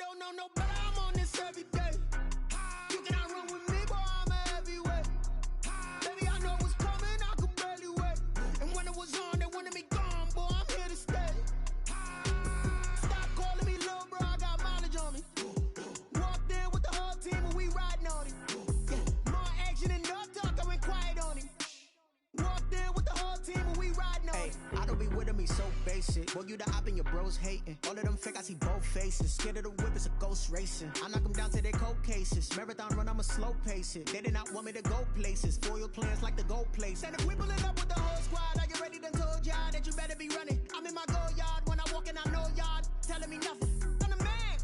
don't know no better, I'm on this every day. You cannot run with me, boy, I'm a heavyweight. Baby, I know what's coming, I could barely wait. And when it was on, they wanted me gone, boy, I'm here to stay. Stop calling me little bro, I got mileage on me. Walked in with the whole team and we riding on him. Yeah, more action and no talk, I went quiet on him. Walked in with the whole team and we riding on him. I don't be with him, he's so basic. Boy, you the op and your bros hating. All of them fake, I see both faces. Scared of the whip, it's a ghost racing. I knock them down to their cold cases. Marathon run, I'ma slow pace it. They did not want me to go places. Foil plans like the goal place. And if we pull it up with the whole squad, are you ready? Done told y'all that you better be running. I'm in my go yard. When I walk in, I know y'all telling me nothing. I'm the man.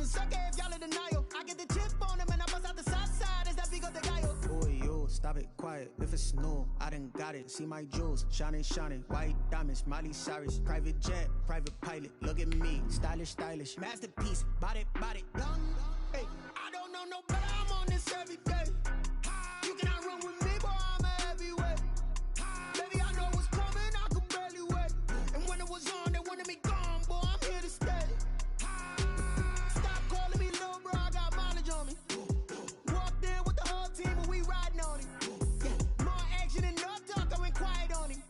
Suck it if y'all in denial. I get the chip on him and I bust out the south side. It's that Vigo de Gallo. Boy, yo, stop it, quiet. If it's snow, I done got it. See my jewels, shining, shining. White diamonds, Miley Cyrus. Private jet, private pilot. Look at me, stylish, stylish. Masterpiece, body, done. Hey, I don't know no better, I'm on this every day. You cannot run with me, boy, I'm a heavyweight. Baby, I know what's coming, I could barely wait. And when it was on, they wanted me gone, boy, I'm here to stay. Stop calling me little bro, I got mileage on me. Walked in with the whole team and we riding on him. Yeah, more action and no talk, I went quiet on him.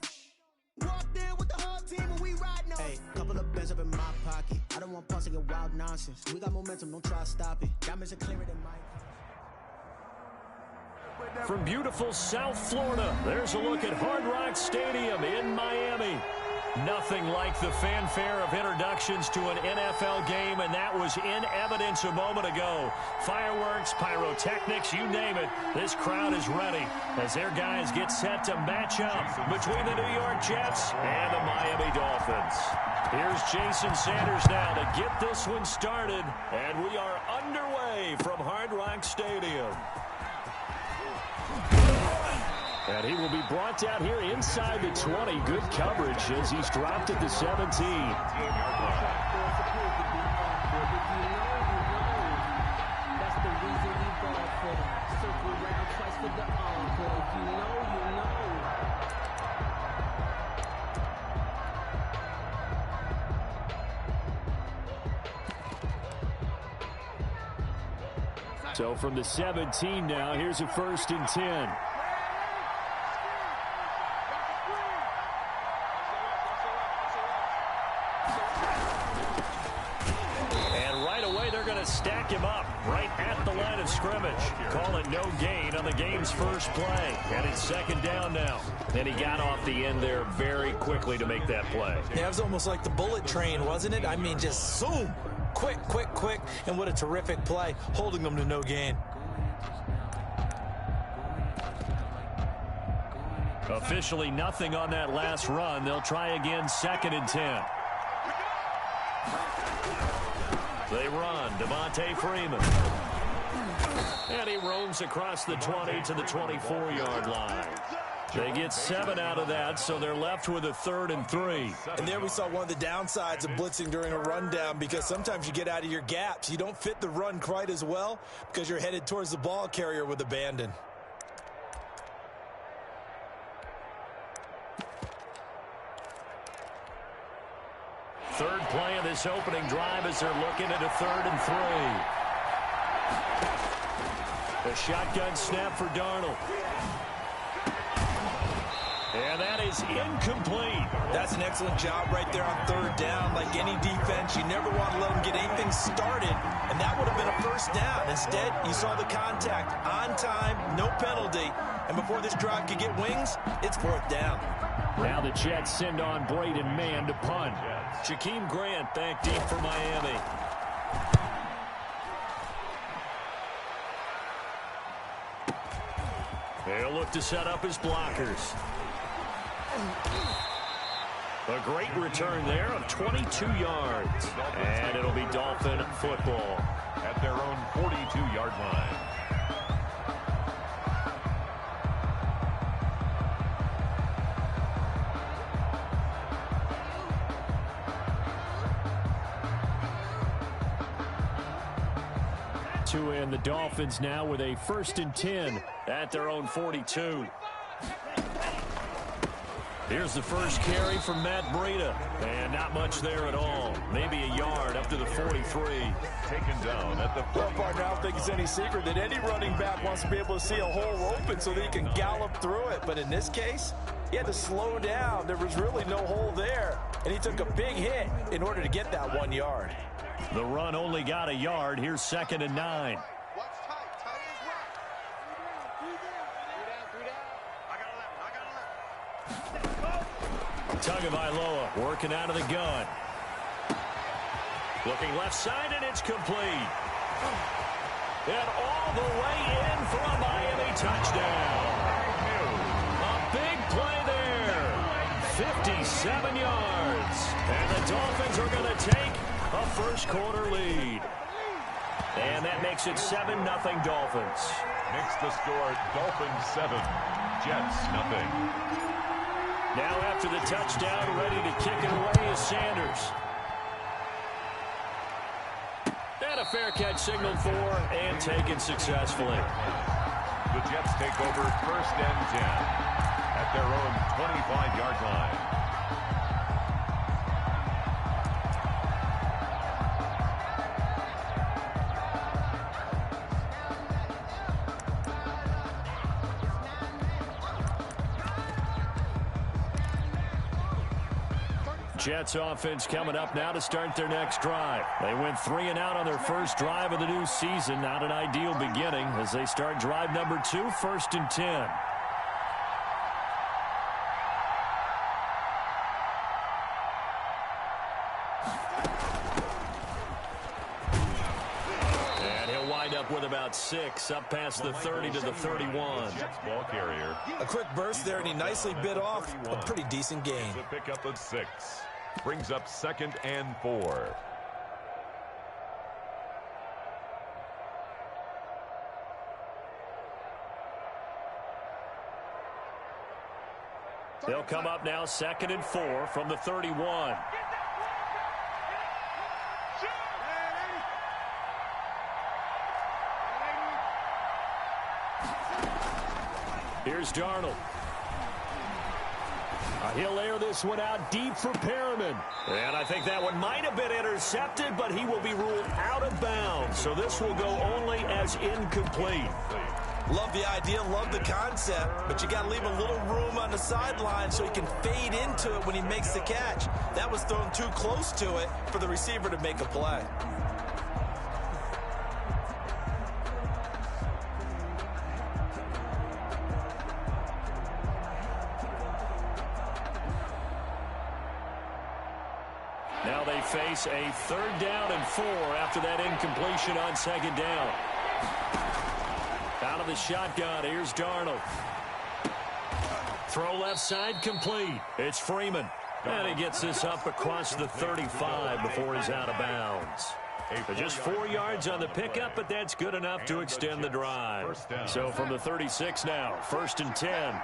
Walked in with the whole team and we riding on him. Hey, couple of bands up in my pocket. I don't want pause to get wild nonsense. We got momentum, don't try to stop it. Diamonds are clearer than mine. From beautiful South Florida, there's a look at Hard Rock Stadium in Miami. Nothing like the fanfare of introductions to an NFL game, and that was in evidence a moment ago. Fireworks, pyrotechnics, you name it. This crowd is ready as their guys get set to match up between the New York Jets and the Miami Dolphins. Here's Jason Sanders now to get this one started, and we are underway from Hard Rock Stadium. And he will be brought down here inside the 20. Good coverage as he's dropped at the 17. So from the 17 now, here's a 1st and 10. Stack him up right at the line of scrimmage. Call it no gain on the game's first play. And it's 2nd down now. And he got off the end there very quickly to make that play. Yeah, it was almost like the bullet train, wasn't it? I mean, just zoom. Quick. And what a terrific play, holding them to no gain. Officially nothing on that last run. They'll try again 2nd and 10. They run, Devontae Freeman. And he roams across the 20 to the 24-yard line. They get 7 out of that, so they're left with a 3rd and 3. And there we saw one of the downsides of blitzing during a rundown, because sometimes you get out of your gaps. You don't fit the run quite as well because you're headed towards the ball carrier with abandon. Third play of this opening drive as they're looking at a 3rd and 3. A shotgun snap for Darnold. And that is incomplete. That's an excellent job right there on 3rd down. Like any defense, you never want to let them get anything started, and that would have been a 1st down. Instead, you saw the contact on time, no penalty, and before this drive could get wings, it's 4th down. Now the Jets send on Braden Mann to punt. Jakeem Grant back deep for Miami. They'll look to set up his blockers. A great return there of 22 yards. And it'll be Dolphin football at their own 42-yard line. And the Dolphins now with a 1st and 10 at their own 42. Here's the first carry from Matt Breida. And not much there at all. Maybe a yard up to the 43. Taken down at the 40. Well, partner, I don't think it's any secret that any running back wants to be able to see a hole open so that he can gallop through it. But in this case, he had to slow down. There was really no hole there. And he took a big hit in order to get that 1 yard. The run only got a yard. Here's 2nd and 9. Tagovailoa working out of the gun. Looking left side, and it's complete. And all the way in for a Miami touchdown. A big play there. 57 yards. And the Dolphins are going to take a first-quarter lead. And that makes it 7-0 Dolphins. Makes the score Dolphins 7, Jets 0. Now after the touchdown, ready to kick it away is Sanders. And a fair catch signaled for and taken successfully. The Jets take over 1st and 10 at their own 25-yard line. Jets offense coming up now to start their next drive. They went 3 and out on their first drive of the new season. Not an ideal beginning as they start drive number 2, 1st and 10. And he'll wind up with about 6, up past the 30 to the 31. Jets ball carrier. A quick burst there, and he nicely bit off a pretty decent gain. The pickup of 6. Brings up 2nd and 4. They'll come up now 2nd and 4 from the 31. Here's Darnold. He'll air this one out deep for Perriman. And I think that one might have been intercepted, but he will be ruled out of bounds. So this will go only as incomplete. Love the idea, love the concept, but you got to leave a little room on the sideline so he can fade into it when he makes the catch. That was thrown too close to it for the receiver to make a play. Now they face a 3rd down and 4 after that incompletion on 2nd down. Out of the shotgun, here's Darnold. Throw left side complete. It's Freeman. And he gets this up across the 35 before he's out of bounds. Just 4 yards on the pickup, but that's good enough to extend the drive. So from the 36 now, 1st and 10.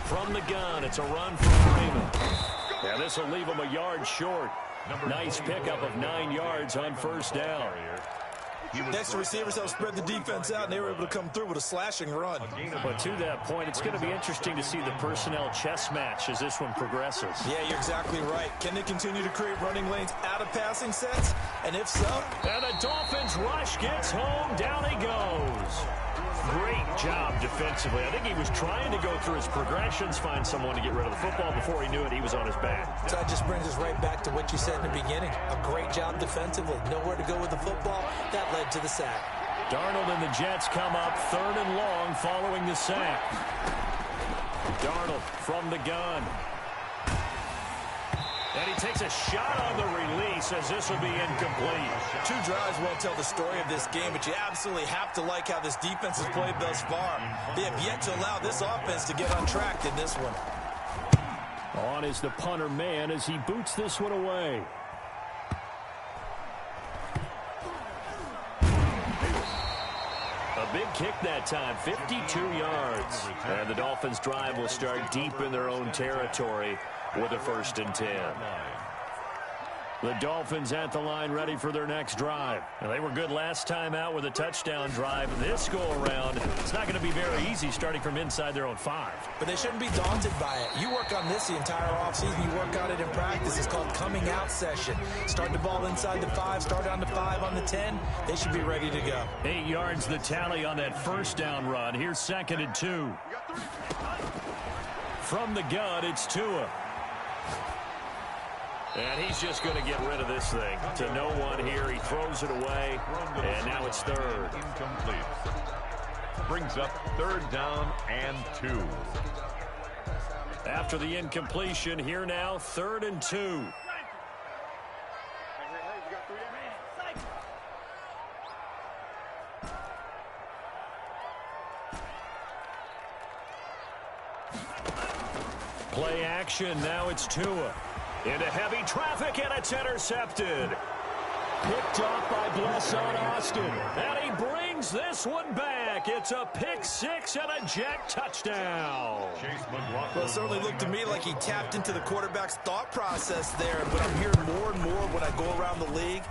From the gun, it's a run for Freeman. Yeah, this will leave him a yard short. Nice pickup of 9 yards on 1st down. Next, the receivers help spread the defense out, and they were able to come through with a slashing run. But to that point, it's going to be interesting to see the personnel chess match as this one progresses. Yeah, you're exactly right. Can they continue to create running lanes out of passing sets? And if so... And the Dolphins rush gets home. Down he goes. Great job defensively. I think he was trying to go through his progressions, find someone to get rid of the football. Before he knew it, he was on his back. So that just brings us right back to what you said in the beginning. A great job defensively. Nowhere to go with the football. That led to the sack. Darnold and the Jets come up 3rd and long following the sack. Darnold from the gun. And he takes a shot on the release as this will be incomplete. 2 drives won't tell the story of this game, but you absolutely have to like how this defense has played thus far. They have yet to allow this offense to get untracked in this one. On is the punter man as he boots this one away. A big kick that time, 52 yards. And the Dolphins' drive will start deep in their own territory with a 1st and 10. The Dolphins at the line ready for their next drive. Now, they were good last time out with a touchdown drive. This go-around, it's not going to be very easy starting from inside their own 5. But they shouldn't be daunted by it. You work on this the entire offseason. You work on it in practice. It's called coming out session. Start the ball inside the 5, start on the 5, on the 10. They should be ready to go. 8 yards the tally on that first down run. Here's 2nd and 2. From the gun, it's Tua. And he's just going to get rid of this thing to no one here. He throws it away, and now it's 3rd. Incomplete. Brings up 3rd down and 2. After the incompletion, here now, 3rd and 2. Play action, now it's Tua. Into heavy traffic, and it's intercepted. Picked off by Blesson Austin. And he brings this one back. It's a pick 6 and a jet touchdown. Well, it certainly looked to me like he tapped into the quarterback's thought process there. But I'm hearing more and more when I go around the league,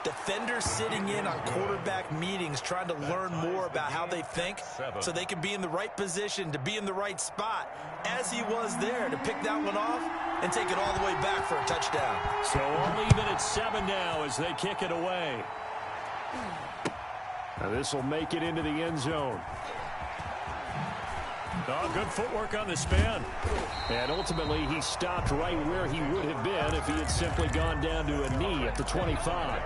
defenders sitting in on quarterback meetings trying to learn more about how they think so they can be in the right position to be in the right spot, as he was there to pick that one off and take it all the way back for a touchdown. So all even at 7 now as they kick it away. Now this will make it into the end zone. Oh, good footwork on the spin. And ultimately, he stopped right where he would have been if he had simply gone down to a knee at the 25.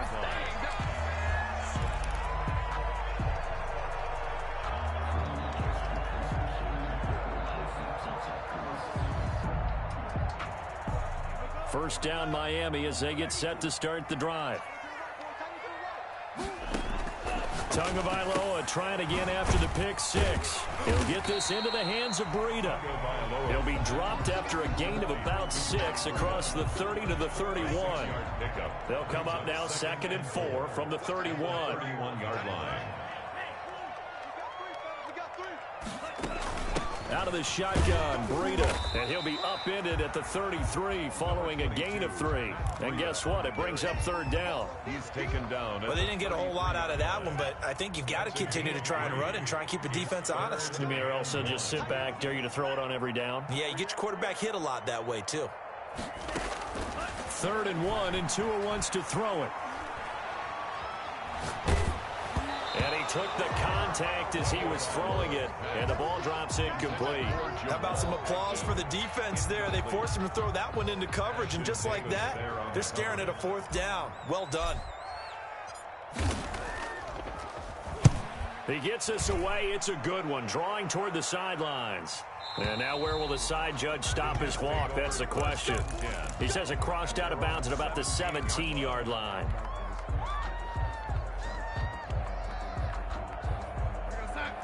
First down, Miami, as they get set to start the drive. Tagovailoa trying again after the pick 6. He'll get this into the hands of Breida. He'll be dropped after a gain of about 6 across the 30 to the 31. They'll come up now 2nd and 4 from the 31-yard line. Out of the shotgun, Breida, and he'll be upended at the 33 following a gain of 3. And guess what? It brings up 3rd down. He's taken down. Well, they didn't get a whole lot out of that one, but I think you've got to continue to try and run and try and keep the defense honest. You mean also just sit back, dare you to throw it on every down? Yeah, you get your quarterback hit a lot that way, too. 3rd and 1, and Tua wants to throw it. And he took the contact as he was throwing it, and the ball drops incomplete. How about some applause for the defense there? They forced him to throw that one into coverage, and just like that, they're staring at a 4th down. Well done. He gets us away. It's a good one, drawing toward the sidelines. And now where will the side judge stop his walk? That's the question. He says it crossed out of bounds at about the 17-yard line.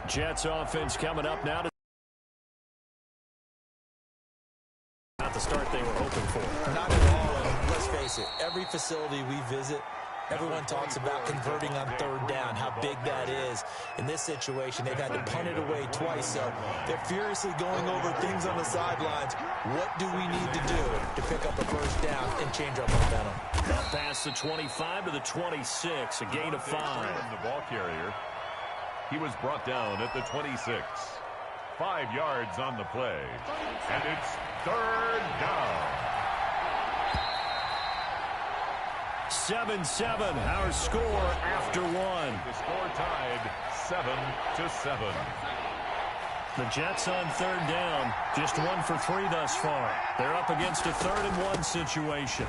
Jets offense coming up now to not the start they were hoping for. Not at all. And let's face it, every facility we visit, everyone talks about converting on 3rd down, how big that is. In this situation, they've had to punt it away twice, so they're furiously going over things on the sidelines. What do we need to do to pick up a 1st down and change our momentum? Up past the 25 to the 26, a gain of 5. The ball carrier. He was brought down at the 26. 5 yards on the play. And it's 3rd down. 7-7, our score after 1. The score tied 7-7. The Jets on 3rd down, just 1 for 3 thus far. They're up against a 3rd and 1 situation.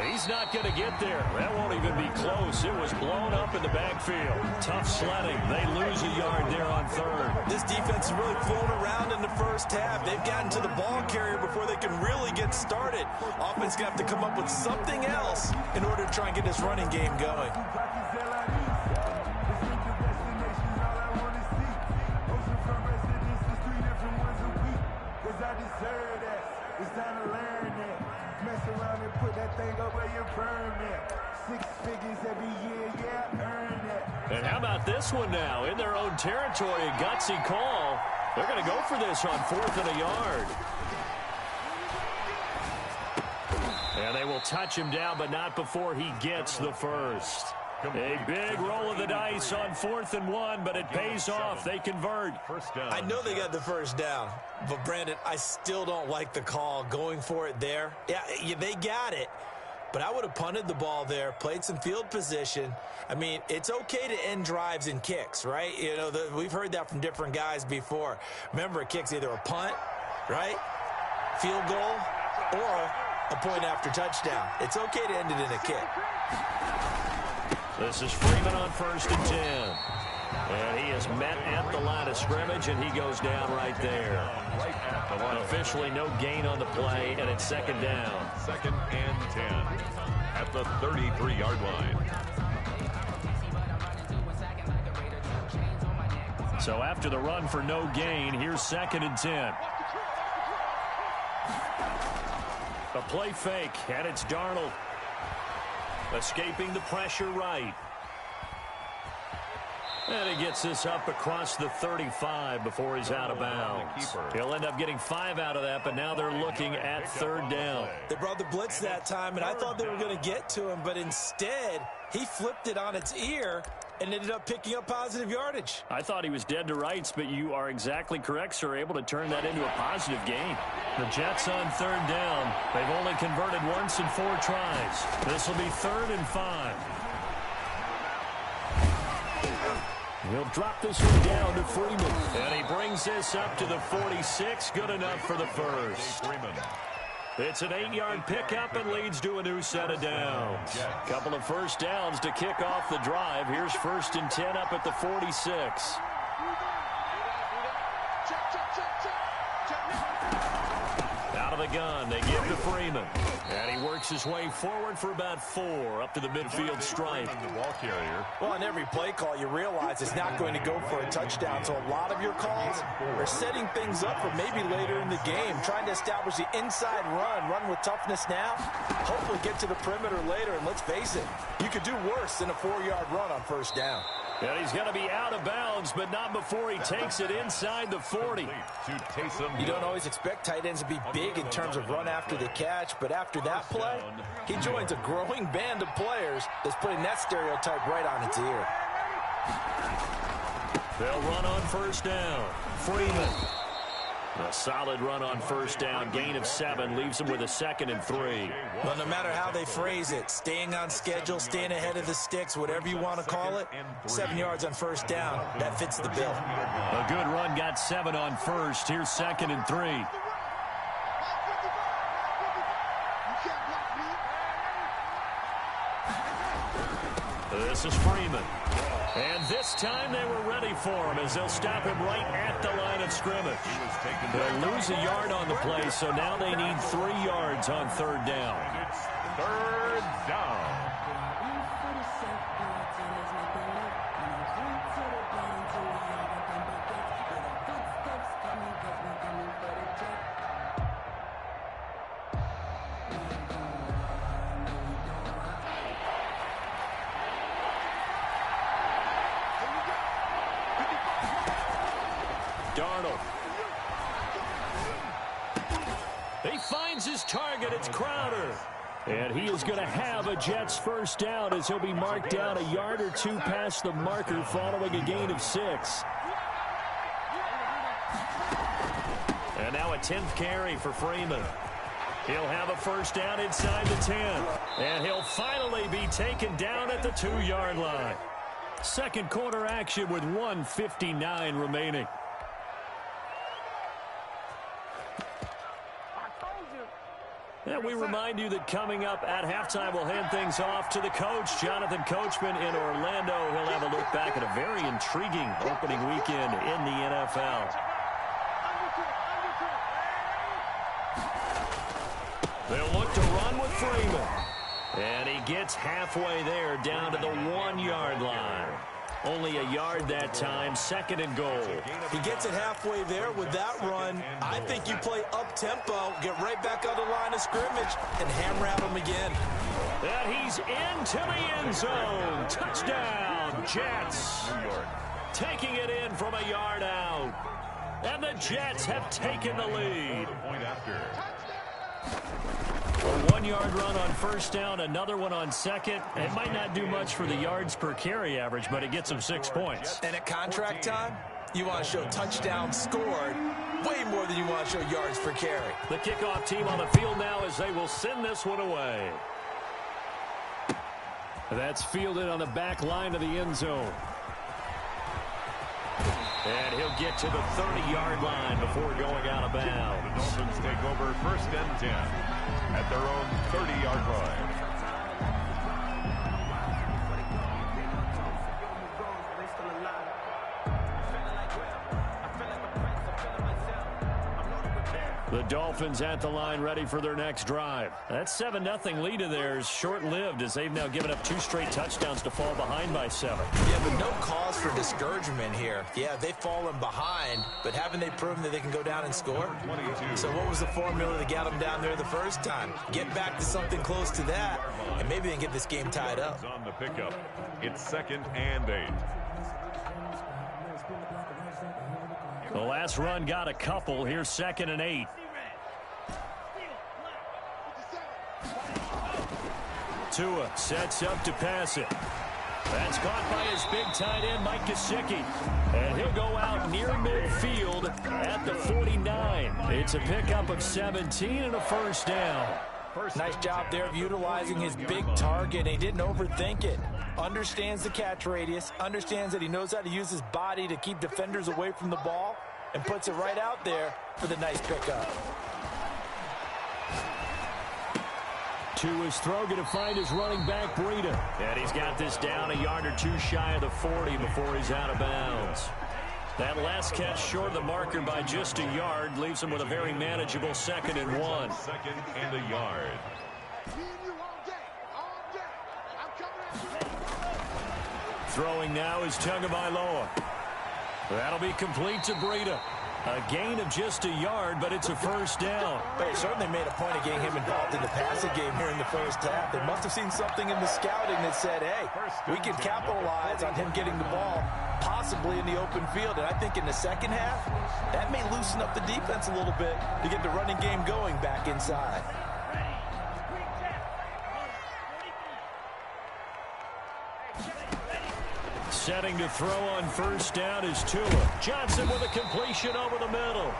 He's not going to get there. That won't even be close. It was blown up in the backfield. Tough sledding. They lose a yard there on 3rd. This defense has really flown around in the first half. They've gotten to the ball carrier before they can really get started. Offense going to have to come up with something else in order to try and get this running game going. And how about this one now? In their own territory, a gutsy call. They're going to go for this on 4th and a yard. And they will touch him down, but not before he gets the first. A big roll of the dice on 4th and 1, but it pays off. They convert. I know they got the first down, but, Brandon, I still don't like the call going for it there. Yeah, they got it, but I would have punted the ball there, played some field position. I mean, it's okay to end drives and kicks, right? You know, we've heard that from different guys before. Remember, a kick's either a punt, right, field goal, or a point after touchdown. It's okay to end it in a kick. This is Freeman on 1st and 10. And he is met at the line of scrimmage, and he goes down right there. Officially no gain on the play, and it's 2nd down. 2nd and 10 at the 33-yard line. So after the run for no gain, here's 2nd and 10. A play fake, and it's Darnold. Escaping the pressure right. And he gets this up across the 35 before he's out of bounds. He'll end up getting 5 out of that, but now they're looking at 3rd down. They brought the blitz that time, and I thought they were going to get to him, but instead he flipped it on its ear and ended up picking up positive yardage. I thought he was dead to rights, but you are exactly correct, sir. Able to turn that into a positive gain. The Jets on 3rd down. They've only converted once in 4 tries. This will be 3rd and 5. He'll drop this one down to Freeman. And he brings this up to the 46. Good enough for the first. It's an 8-yard pickup and leads to a new set of downs. Couple of first downs to kick off the drive. Here's 1st and 10 up at the 46. Out of the gun, they give to Freeman. And he works his way forward for about 4 up to the midfield stripe. The ball carrier. Well, on every play call, you realize it's not going to go for a touchdown. So a lot of your calls are setting things up for maybe later in the game, trying to establish the inside run with toughness now, hopefully get to the perimeter later. And let's face it, you could do worse than a 4-yard run on 1st down. And he's going to be out of bounds, but not before he takes it inside the 40. You don't always expect tight ends to be big in terms of run after the catch, but after that play, he joins a growing band of players that's putting that stereotype right on its ear. They'll run on 1st down. Freeman. A solid run on 1st down. Gain of 7 leaves him with a 2nd and 3. Well, no matter how they phrase it, staying on schedule, staying ahead of the sticks, whatever you want to call it, 7 yards on 1st down, that fits the bill. A good run got 7 on 1st. Here's 2nd and 3. This is Freeman. And this time they were ready for him as they'll stop him right at the line of scrimmage. They'll lose a yard on the play, so now they need 3 yards on 3rd down. It's 3rd down. Darnold. He finds his target. It's Crowder. And he is going to have a Jets 1st down as he'll be marked down a yard or 2 past the marker following a gain of 6. And now a 10th carry for Freeman. He'll have a 1st down inside the 10. And he'll finally be taken down at the 2-yard line. 2nd quarter action with 1:59 remaining. And we remind you that coming up at halftime, we'll hand things off to the coach, Jonathan Coachman in Orlando. He'll have a look back at a very intriguing opening weekend in the NFL. They'll look to run with Freeman. And he gets halfway there down to the 1-yard line. Only a yard that time, 2nd and goal. He gets it halfway there with that run. I think you play up-tempo, get right back on the line of scrimmage, and hammer at him again. And he's into the end zone. Touchdown, Jets. New York. Taking it in from a yard out. And the Jets have taken the lead. Point after. A 1-yard run on first down, another one on second. It might not do much for the yards per carry average, but it gets them 6 points. And at contract time, you want to show touchdowns scored way more than you want to show yards per carry. The kickoff team on the field now as they will send this one away. That's fielded on the back line of the end zone. And he'll get to the 30-yard line before going out of bounds. The Dolphins take over 1st and 10 at their own 30-yard line. The Dolphins at the line ready for their next drive. That 7-0 lead of theirs short-lived as they've now given up 2 straight touchdowns to fall behind by 7. Yeah, but no cause for discouragement here. Yeah, they've fallen behind, but haven't they proven that they can go down and score? 22. So what was the formula to get them down there the first time? Get back to something close to that, and maybe they can get this game tied up. On the pickup, it's 2nd and 8. The last run got a couple. Here's 2nd and 8. Tua sets up to pass it. That's caught by his big tight end, Mike Gesicki. And he'll go out near midfield at the 49. It's a pickup of 17 and a first down. Nice job there of utilizing his big target. He didn't overthink it. Understands the catch radius. Understands that he knows how to use his body to keep defenders away from the ball. And puts it right out there for the nice pickup. To his throw, going to find his running back, Breida. And he's got this down a yard or 2 shy of the 40 before he's out of bounds. That last catch short of the marker by just a yard leaves him with a very manageable 2nd and 1. 2nd and a yard. Throwing now is Tagovailoa. That'll be complete to Breida. A gain of just a yard, but it's a first down. But he certainly made a point of getting him involved in the passing game here in the first half. They must have seen something in the scouting that said, hey, we can capitalize on him getting the ball possibly in the open field. And I think in the second half, that may loosen up the defense a little bit to get the running game going back inside. Setting to throw on first down is Tua. Johnson with a completion over the middle.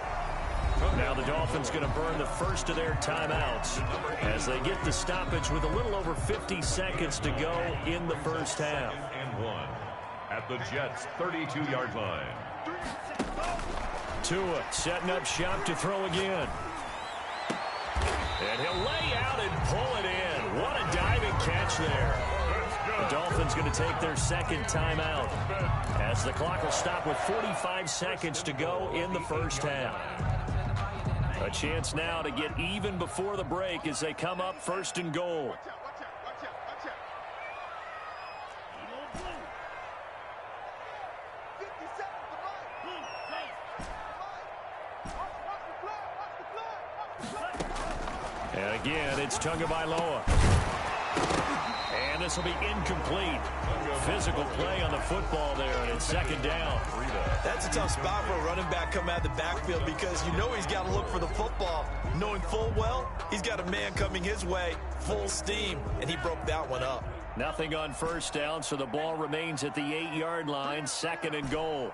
Now the Dolphins going to burn the first of their timeouts as they get the stoppage with a little over 50 seconds to go in the first half. 2nd and 1 at the Jets' 32-yard line. Tua setting up shop to throw again. And he'll lay out and pull it in. What a diving catch there. The Dolphins going to take their 2nd timeout as the clock will stop with 45 seconds to go in the first half. A chance now to get even before the break as they come up 1st and goal. And again, it's Tagovailoa. And this will be incomplete. Physical play on the football there, and it's 2nd down. That's a tough spot for a running back coming out of the backfield because you know he's got to look for the football, knowing full well he's got a man coming his way, full steam, and he broke that one up. Nothing on first down, so the ball remains at the 8-yard line, 2nd and goal.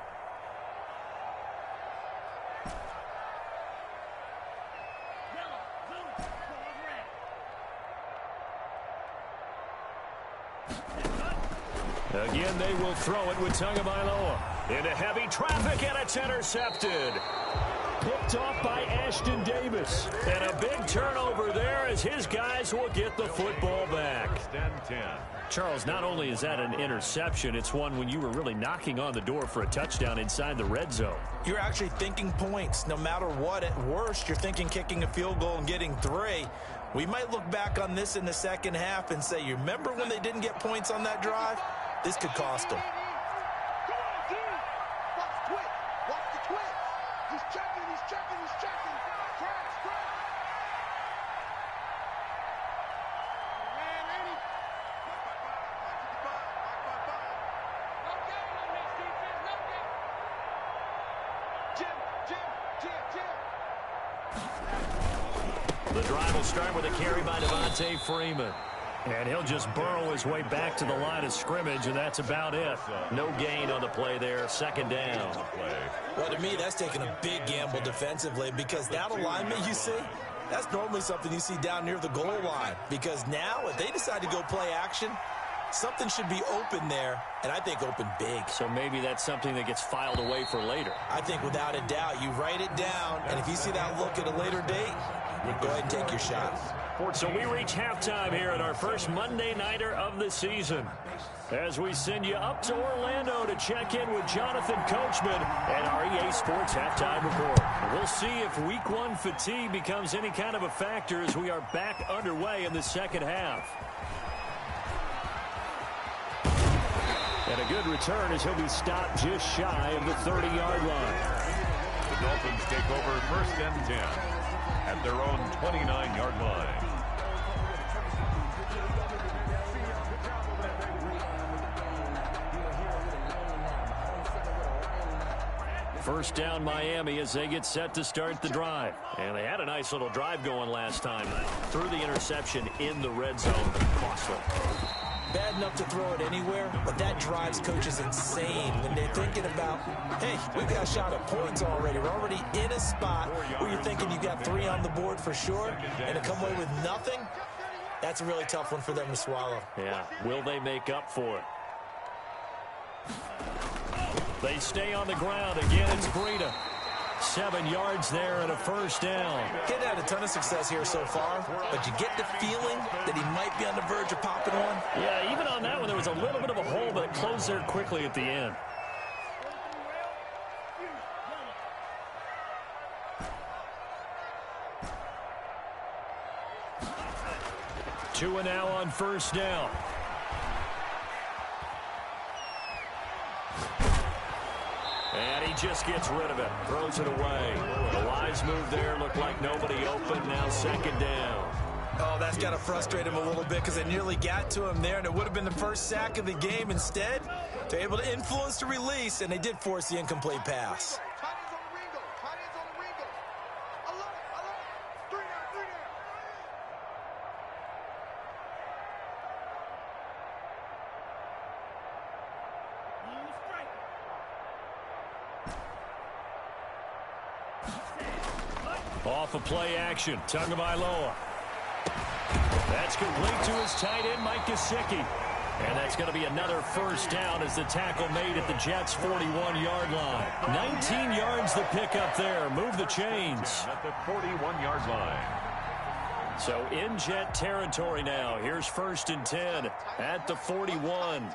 Again, they will throw it with Tagovailoa. Into heavy traffic, and it's intercepted. Picked off by Ashton Davis. And a big turnover there as his guys will get the football back. 1st and 10. Charles, not only is that an interception, it's one when you were really knocking on the door for a touchdown inside the red zone. You're actually thinking points. No matter what, at worst, you're thinking kicking a field goal and getting 3. We might look back on this in the second half and say, you remember when they didn't get points on that drive? This could cost them. The drive will start with a carry by Devontae Freeman. And he'll just burrow his way back to the line of scrimmage, and that's about it. No gain on the play there, second down. Well, to me, that's taking a big gamble defensively, because that alignment you see, that's normally something you see down near the goal line. Because now, if they decide to go play action, something should be open there, and I think open big. So maybe that's something that gets filed away for later. I think without a doubt, you write it down, and if you see that look at a later date, go ahead and take your shot. So we reach halftime here at our first Monday Nighter of the season, as we send you up to Orlando to check in with Jonathan Coachman and our EA Sports Halftime Report. We'll see if Week 1 fatigue becomes any kind of a factor as we are back underway in the second half. And a good return as he'll be stopped just shy of the 30-yard line. The Dolphins take over 1st and 10 at their own 29-yard line. First down Miami as they get set to start the drive. And they had a nice little drive going last time. Threw the interception in the red zone. Costly. Bad enough to throw it anywhere, but that drives coaches insane when they're thinking about, hey, we've got a shot at points already. We're already in a spot where you're thinking you got 3 on the board for sure, and to come away with nothing, that's a really tough one for them to swallow. Yeah, will they make up for it? They stay on the ground. Again, it's Breida. 7 yards there and a first down. He hadn't had a ton of success here so far, but you get the feeling that he might be on the verge of popping one. Yeah, even on that one, there was a little bit of a hole, but it closed there quickly at the end. Two and now on first down. And he just gets rid of it. Throws it away. The wise move there. Looked like nobody open. Now second down. Oh, that's got to frustrate him a little bit because they nearly got to him there, and it would have been the first sack of the game. Instead, they're able to influence the release, and they did force the incomplete pass. Off of play action. Tagovailoa. That's complete to his tight end, Mike Gesicki. And that's going to be another first down as the tackle made at the Jets' 41-yard line. 19 yards the pickup there. Move the chains. At the 41-yard line. So in Jet territory now. Here's 1st and 10 at the 41.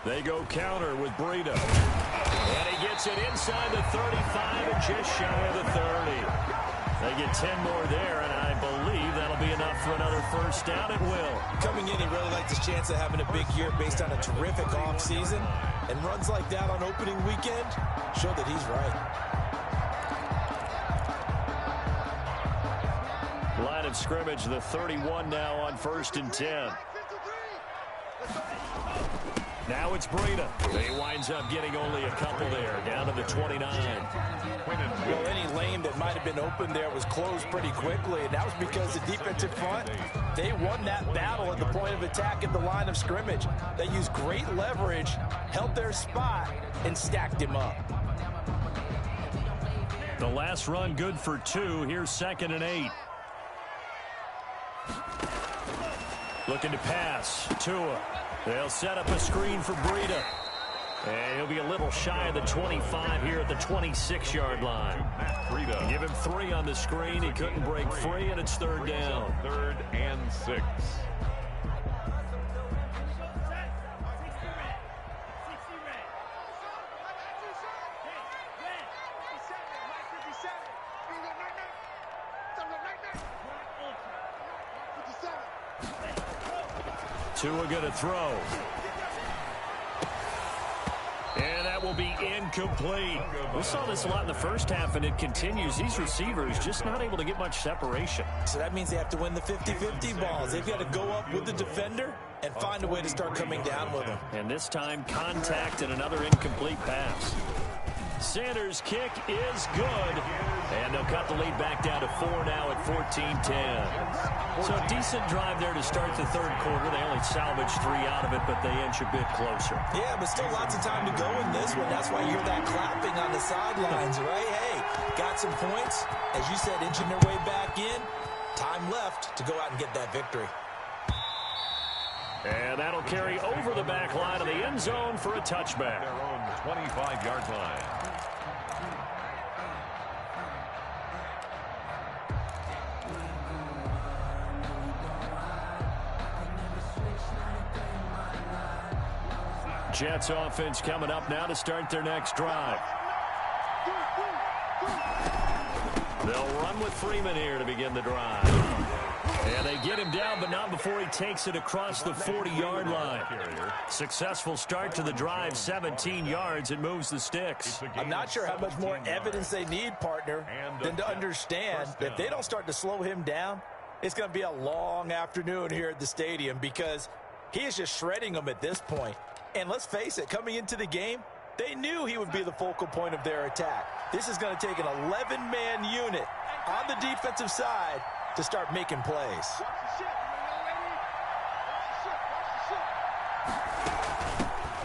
They go counter with Breida. And he gets it inside the 35 and just shy of the 30. They get 10 more there, and I believe that'll be enough for another first down. It will. Coming in, he really liked his chance of having a big year based on a terrific offseason. And runs like that on opening weekend show that he's right. Line of scrimmage, the 31 now on 1st and 10. Now it's Breida. He winds up getting only a couple there, down to the 29. Well, any lane that might have been open there was closed pretty quickly, and that was because the defensive front, they won that battle at the point of attack at the line of scrimmage. They used great leverage, held their spot, and stacked him up. The last run good for 2. Here's 2nd and 8. Looking to pass. Tua. They'll set up a screen for Breida. And he'll be a little shy of the 25 here at the 26-yard line. Breida. Give him 3 on the screen. He couldn't break free, and it's 3rd down. 3rd and 6. Tua going to throw. And that will be incomplete. We saw this a lot in the first half, and it continues. These receivers just not able to get much separation. So that means they have to win the 50-50 balls. They've got to go up with the defender and find a way to start coming down with him. And this time, contact and another incomplete pass. Sanders' kick is good. And they'll cut the lead back down to 4 now at 14-10. So a decent drive there to start the third quarter. They only salvaged 3 out of it, but they inch a bit closer. Yeah, but still lots of time to go in this one. That's why you hear that clapping on the sidelines, right? Hey, got some points. As you said, inching their way back in. Time left to go out and get that victory. And that'll carry over the back line of the end zone for a touchback. Their own 25-yard line. Jets offense coming up now to start their next drive. They'll run with Freeman here to begin the drive. And they get him down, but not before he takes it across the 40-yard line. Successful start to the drive, 17 yards, and moves the sticks. I'm not sure how much more evidence they need, partner, than to understand that if they don't start to slow him down, it's going to be a long afternoon here at the stadium because he is just shredding them at this point. And let's face it, coming into the game, they knew he would be the focal point of their attack. This is going to take an 11-man unit on the defensive side to start making plays.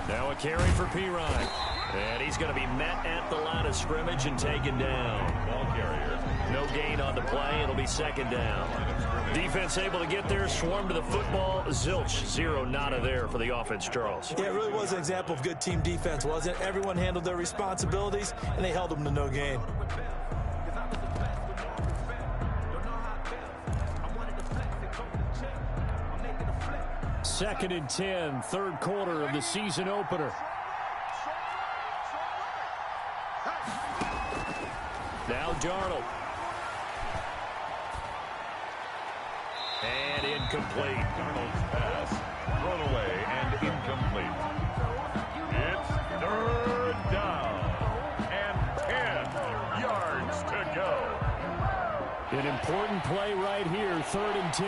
Now a carry for Pirine. And he's going to be met at the line of scrimmage and taken down. Ball carrier. No gain on the play. It'll be second down. Defense able to get there, swarm to the football. Zilch, 0 nada there for the offense, Charles. Yeah, it really was an example of good team defense, wasn't it? Everyone handled their responsibilities, and they held them to no gain. Second and 10, third quarter of the season opener. Now Darnold. And incomplete. Darnold's pass thrown away and incomplete. It's third down and 10 yards to go. An important play right here, 3rd and 10.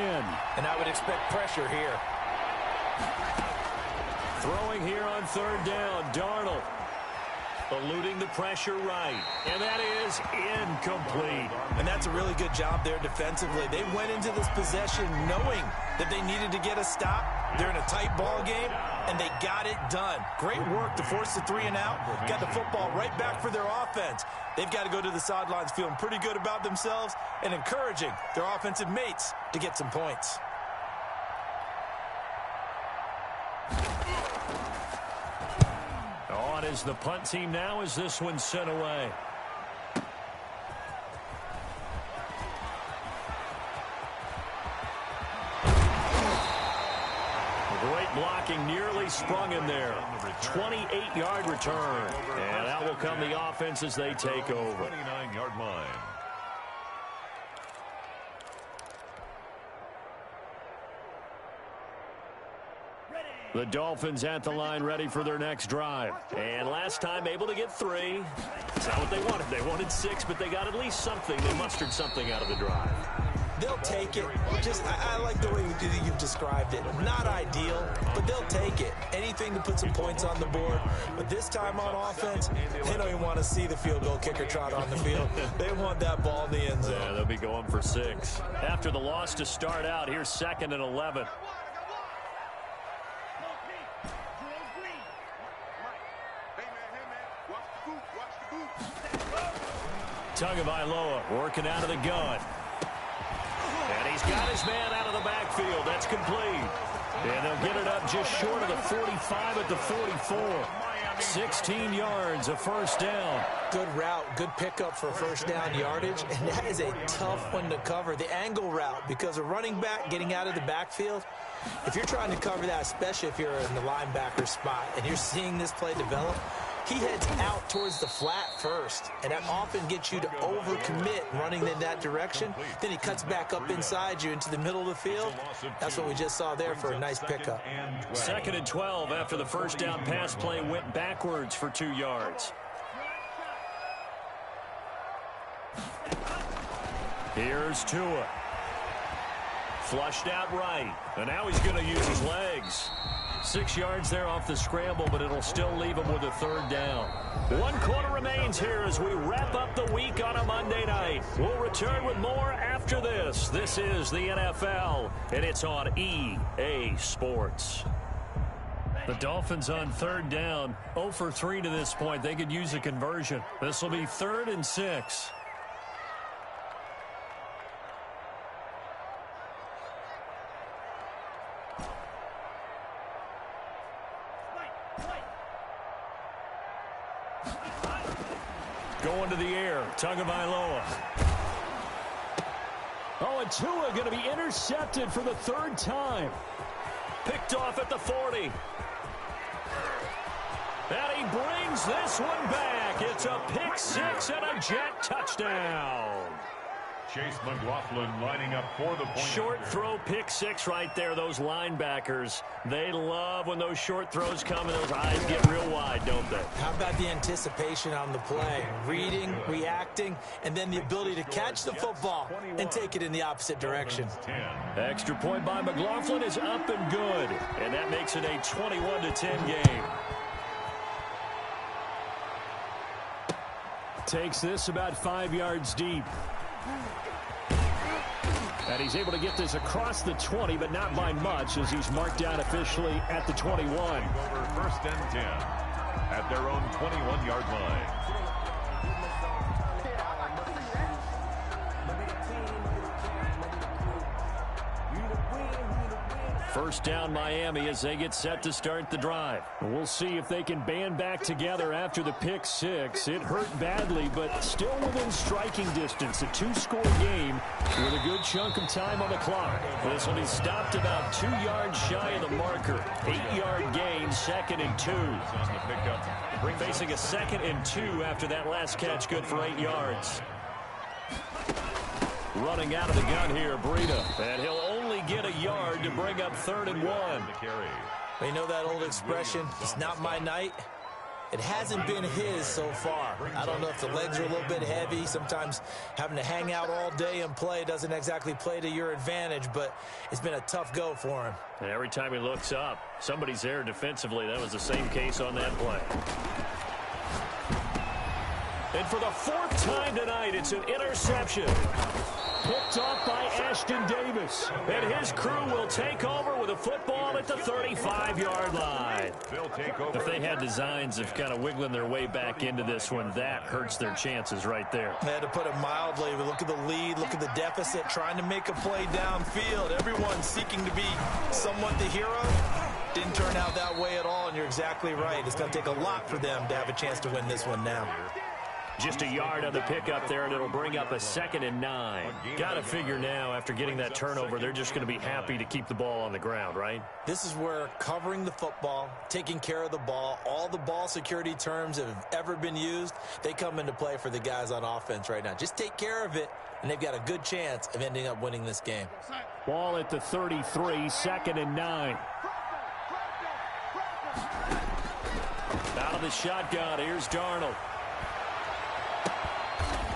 And I would expect pressure here. Throwing here on 3rd down, Darnold. Eluding the pressure right. And that is incomplete. And that's a really good job there defensively. They went into this possession knowing that they needed to get a stop. They're in a tight ball game, and they got it done. Great work to force the 3 and out. Got the football right back for their offense. They've got to go to the sidelines feeling pretty good about themselves and encouraging their offensive mates to get some points. On is the punt team now as this one's sent away. Great blocking, nearly sprung him there. 28-yard return. And that will come the offense as they take over. 29-yard line. The Dolphins at the line ready for their next drive. And last time able to get 3. It's not what they wanted. They wanted 6, but they got at least something. They mustered something out of the drive. They'll take it. I like the way you've described it. Not ideal, but they'll take it. Anything to put some points on the board. But this time on offense, they don't even want to see the field goal kicker trot on the field. They want that ball in the end zone. Yeah, they'll be going for 6. After the loss to start out, here's 2nd and 11. Tagovailoa working out of the gun. And he's got his man out of the backfield. That's complete. And they'll get it up just short of the 45 at the 44. 16 yards, a first down. Good route, good pickup for first down yardage, and that is a tough one to cover. The angle route, because a running back getting out of the backfield, if you're trying to cover that, especially if you're in the linebacker spot and you're seeing this play develop, he heads out towards the flat first, and that often gets you to overcommit running in that direction. Then he cuts back up inside you into the middle of the field. That's what we just saw there for a nice pickup. 2nd and 12 after the first down pass play went backwards for 2 yards. Here's Tua. Flushed out right. And now he's going to use his legs. 6 yards there off the scramble, but it'll still leave him with a third down. 1 quarter remains here as we wrap up the week on a Monday night. We'll return with more after this. This is the NFL, and it's on EA Sports. The Dolphins on third down, 0 for 3 to this point. They could use a conversion. This will be 3rd and 6. Going to the air, Tagovailoa. Oh, and Tua going to be intercepted for the 3rd time. Picked off at the 40. And he brings this one back. It's a pick 6 and a Jet touchdown. Chase McLaughlin lining up for the point. Short throw, pick 6 right there. Those linebackers, they love when those short throws come and those eyes get real wide, don't they? How about the anticipation on the play? Reading, reacting, and then the ability to catch the football and take it in the opposite direction. Extra point by McLaughlin is up and good. And that makes it a 21-10 game. Takes this about 5 yards deep. And he's able to get this across the 20, but not by much, as he's marked down officially at the 21. Over 1st and 10 at their own 21-yard line. First down Miami as they get set to start the drive. We'll see if they can band back together after the pick 6. It hurt badly, but still within striking distance. A 2-score game with a good chunk of time on the clock. This will be stopped about 2 yards shy of the marker. 8-yard gain, 2nd and 2. Facing a 2nd and 2 after that last catch, good for 8 yards. Running out of the gun here, Breida. And he'll only get a yard to bring up 3rd and 1. You know that old expression, it's not my night? It hasn't been his so far. I don't know if the legs are a little bit heavy. Sometimes having to hang out all day and play doesn't exactly play to your advantage, but it's been a tough go for him. And every time he looks up, somebody's there defensively. That was the same case on that play. And for the 4th time tonight, it's an interception. Picked off by Ashton Davis. And his crew will take over with a football at the 35-yard line. If they had designs of kind of wiggling their way back into this one, that hurts their chances right there. They had to put it mildly. But look at the lead, look at the deficit, trying to make a play downfield. Everyone seeking to be somewhat the hero. Didn't turn out that way at all, and you're exactly right. It's going to take a lot for them to have a chance to win this one now. Just a yard on the pickup there, and it'll bring up a 2nd and 9. Got to figure now, after getting that turnover, they're just going to be happy to keep the ball on the ground, right? This is where covering the football, taking care of the ball, all the ball security terms that have ever been used, they come into play for the guys on offense right now. Just take care of it, and they've got a good chance of ending up winning this game. Ball at the 33, 2nd and 9. Out of the shotgun, here's Darnold.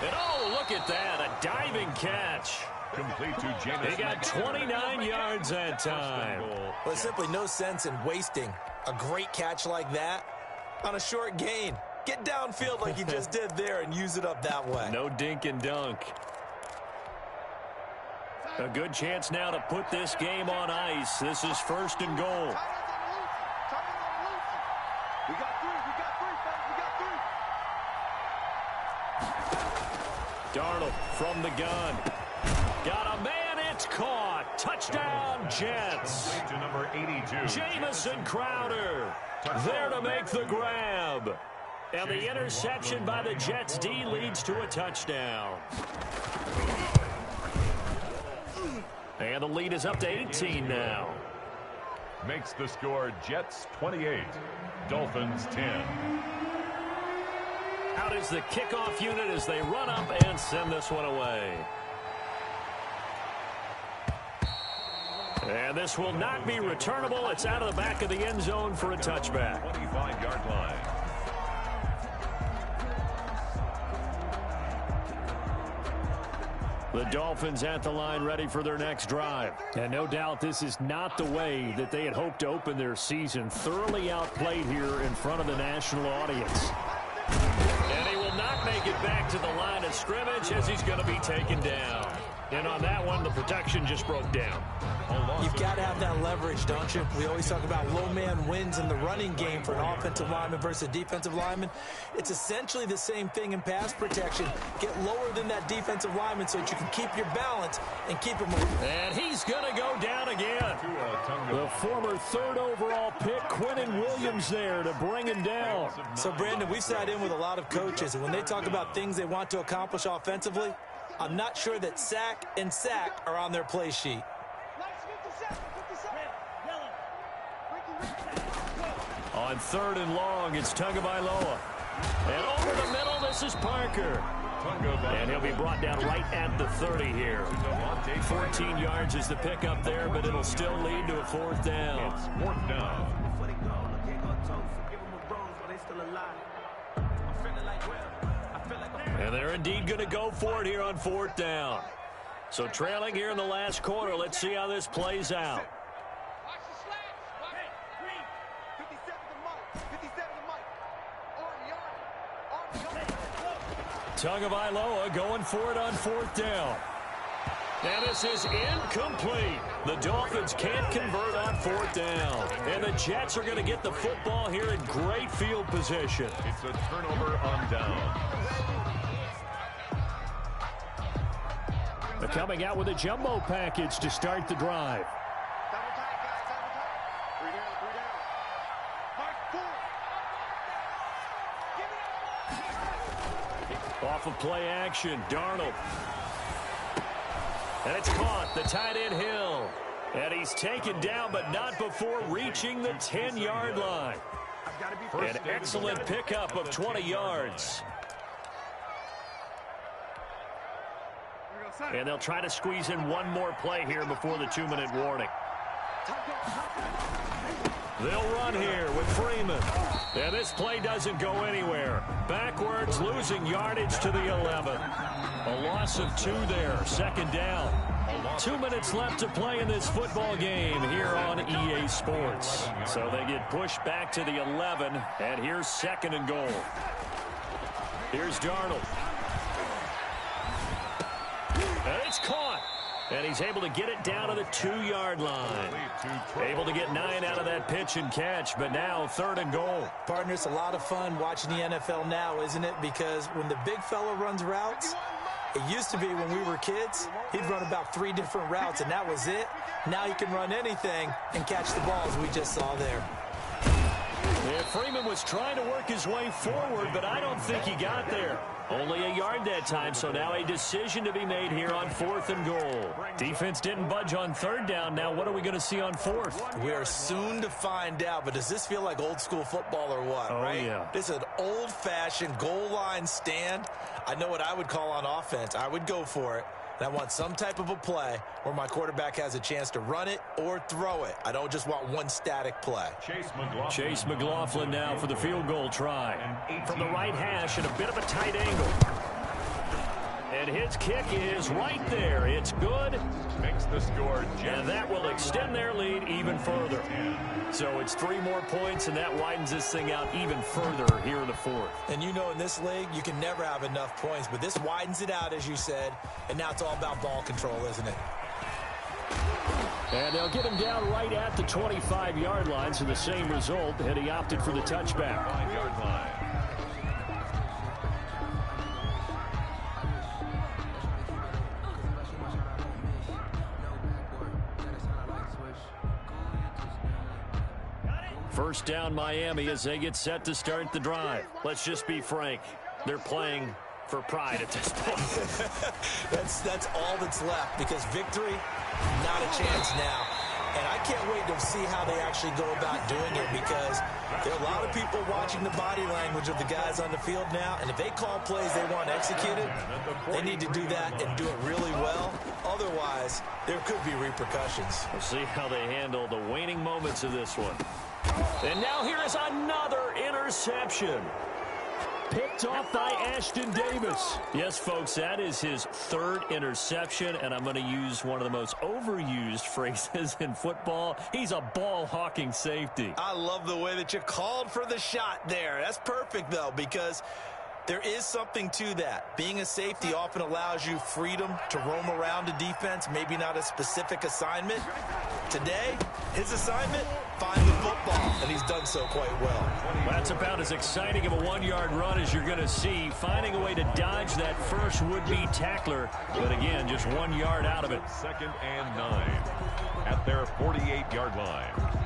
And oh, look at that, a diving catch. Complete to James. He got 29 yards that time. Well, there's simply no sense in wasting a great catch like that on a short gain. Get downfield like you just did there and use it up that way. No dink and dunk. A good chance now to put this game on ice. This is 1st and goal. Darnold from the gun. Got a man, it's caught. Touchdown, Jets. To number 82. Jamison Crowder there to make the grab. And the interception by the Jets D leads to a touchdown. And the lead is up to 18 now. Makes the score Jets 28, Dolphins 10. Out is the kickoff unit as they run up and send this one away. And this will not be returnable. It's out of the back of the end zone for a touchback. 25-yard line. The Dolphins at the line ready for their next drive. And no doubt this is not the way that they had hoped to open their season. Thoroughly outplayed here in front of the national audience. And he will not make it back to the line of scrimmage as he's going to be taken down. And on that one, the protection just broke down. You've got to have that leverage, don't you? We always talk about low man wins in the running game for an offensive lineman versus a defensive lineman. It's essentially the same thing in pass protection. Get lower than that defensive lineman so that you can keep your balance and keep him moving. And he's going to go down again. The former 3rd overall pick, Quinnen Williams, there to bring him down. So, Brandon, we've sat in with a lot of coaches, and when they talk about things they want to accomplish offensively, I'm not sure that sack and sack are on their play sheet. On 3rd and long, it's Tagovailoa. And over the middle, this is Parker. And he'll be brought down right at the 30 here. 14 yards is the pickup there, but it'll still lead to a 4th down. It's 4th down. And they're indeed going to go for it here on 4th down. So trailing here in the last quarter, let's see how this plays out. Tagovailoa going for it on 4th down. And this is incomplete. The Dolphins can't convert on 4th down. And the Jets are going to get the football here in great field position. It's a turnover on down. They're coming out with a jumbo package to start the drive. Off of play action, Darnold. And it's caught, the tight end Hill. And he's taken down, but not before reaching the 10-yard line. An excellent pickup of 20 yards. And they'll try to squeeze in one more play here before the 2-minute warning. They'll run here with Freeman. And this play doesn't go anywhere. Backwards, losing yardage to the 11. A loss of 2 there, 2nd down. 2 minutes left to play in this football game here on EA Sports. So they get pushed back to the 11, and here's 2nd and goal. Here's Darnold. And it's caught. And he's able to get it down to the 2-yard line. Able to get 9 out of that pitch and catch, but now 3rd and goal. Partner, it's a lot of fun watching the NFL now, isn't it? Because when the big fella runs routes, it used to be when we were kids, he'd run about 3 different routes, and that was it. Now he can run anything and catch the ball, as we just saw there. Yeah, Freeman was trying to work his way forward, but I don't think he got there. Only a yard that time, so now a decision to be made here on 4th and goal. Defense didn't budge on 3rd down. Now what are we going to see on 4th? We are soon to find out, but does this feel like old school football or what, right? Yeah. This is an old-fashioned goal line stand. I know what I would call on offense. I would go for it. And I want some type of a play where my quarterback has a chance to run it or throw it. I don't just want one static play. Chase McLaughlin now for the field goal try. From the right hash and a bit of a tight angle. And his kick is right there. It's good. Makes the score. And that will extend their lead even further. So it's 3 more points, and that widens this thing out even further here in the 4th. And you know in this league, you can never have enough points, but this widens it out, as you said, and now it's all about ball control, isn't it? And they'll get him down right at the 25-yard line, so the same result, and he opted for the touchback. 5-yard line. First down Miami as they get set to start the drive. Let's just be frank. They're playing for pride at this point. That's all that's left, because victory, not a chance now. And I can't wait to see how they actually go about doing it, because there are a lot of people watching the body language of the guys on the field now, and if they call plays they want executed, they need to do that and do it really well. Otherwise, there could be repercussions. We'll see how they handle the waning moments of this one. And now here is another interception. Picked off by Ashton Davis. Yes, folks, that is his third interception, and I'm going to use one of the most overused phrases in football. He's a ball-hawking safety. I love the way that you called for the shot there. That's perfect, though, because there is something to that. Being a safety often allows you freedom to roam around a defense, maybe not a specific assignment. Today, his assignment, find the football, and he's done so quite well. That's about as exciting of a one-yard run as you're going to see, finding a way to dodge that first would-be tackler, but again, just 1 yard out of it. 2nd and 9 at their 48-yard line.